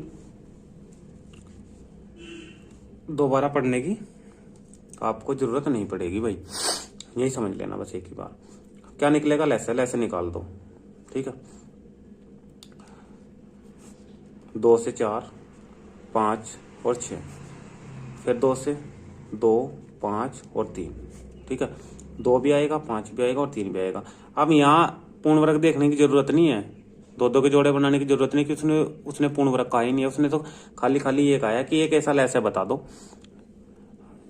दोबारा पढ़ने की आपको जरूरत नहीं पड़ेगी भाई, यही समझ लेना बस एक ही बार। क्या निकलेगा, लेस है, लेस निकाल दो, ठीक है। 2 से 4, 5 और 6, फिर 2 से 2, 5 और 3, ठीक है। 2 भी आएगा, 5 भी आएगा और 3 भी आएगा। अब यहाँ पूर्ण वर्ग देखने की जरूरत नहीं है, दो के जोड़े बनाने की जरूरत नहीं कि उसने पूर्ण वर्ग कहा ही नहीं है, उसने तो खाली खाली ये कहा है कि एक ऐसा लेस है बता दो।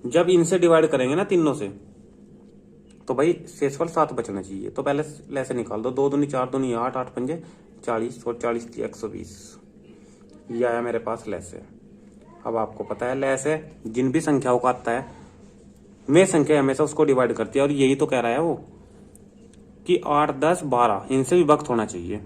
जब इनसे डिवाइड करेंगे ना तीनों से, तो भाई शेषफल 7 बचना चाहिए, तो पहले लेस निकाल दो। 2 दूनी 4 दूनी 8, 8 पंजे 40 और 40 120, ये आया मेरे पास लेस है। अब आपको पता है लेस है जिन भी संख्याओं का आता है में संख्या हमेशा उसको डिवाइड करती है, और यही तो कह रहा है वो कि 8, 10, 12 इनसे विभक्त होना चाहिए,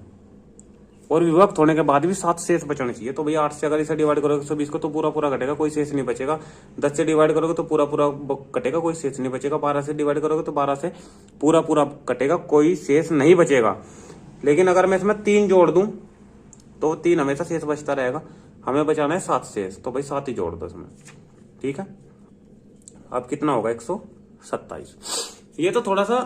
और विभक्त होने के बाद भी 7 शेष बचना चाहिए। तो भाई 8 से अगर इसे डिवाइड करोगे 120 को तो पूरा पूरा कटेगा, कोई शेष नहीं बचेगा। 10 से डिवाइड करोगे तो पूरा पूरा कटेगा, कोई शेष नहीं बचेगा। 12 से डिवाइड करोगे तो 12 से पूरा पूरा कटेगा, कोई शेष नहीं बचेगा। लेकिन अगर मैं इसमें 3 जोड़ दूं तो 3 हमेशा शेष बचता रहेगा, हमें बचाना है 7 शेष, तो भाई 7 ही जोड़ दो इसमें, ठीक है। अब कितना होगा, 127। ये तो थोड़ा सा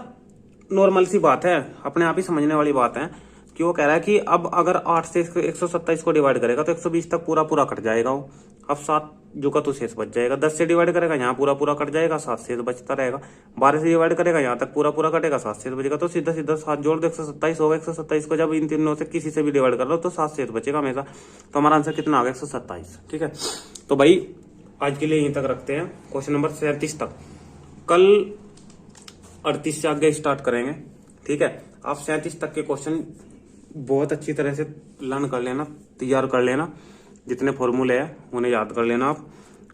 नॉर्मल सी बात है, अपने आप ही समझने वाली बात है कि वो कह रहा है कि अब अगर 8 से 127 को डिवाइड करेगा तो 120 तक पूरा पूरा कट जाएगा वो। अब 7 जो का तो शेष बच जाएगा। 10 से डिवाइड करेगा यहाँ पूरा पूरा कट जाएगा, 7 शेष बचता रहेगा। 12 से डिवाइड करेगा यहाँ तक पूरा पूरा कटेगा, 7 शेष बचेगा। तो सीधा सीधा 7 जोड़ दो, 127 होगा। 127 को जब इन तीनों से किसी से भी डिवाइड कर लो तो 7 शेष बचेगा हमेशा। तो हमारा आंसर कितना आ गया, 127, ठीक है। तो भाई आज के लिए यहीं तक रखते हैं, क्वेश्चन नंबर 37 तक। कल 38 से आगे स्टार्ट करेंगे, ठीक है। आप 37 तक के क्वेश्चन बहुत अच्छी तरह से लर्न कर लेना, तैयार कर लेना, जितने फॉर्मूले हैं उन्हें याद कर लेना आप।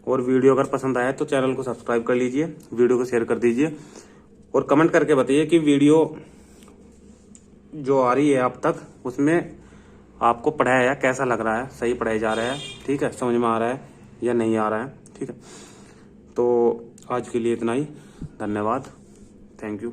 और वीडियो अगर पसंद आया तो चैनल को सब्सक्राइब कर लीजिए, वीडियो को शेयर कर दीजिए, और कमेंट करके बताइए कि वीडियो जो आ रही है अब तक उसमें आपको पढ़ाया कैसा लग रहा है, सही पढ़ाया जा रहा है, ठीक है, समझ में आ रहा है या नहीं आ रहा है, ठीक है। तो आज के लिए इतना ही, धन्यवाद, थैंक यू।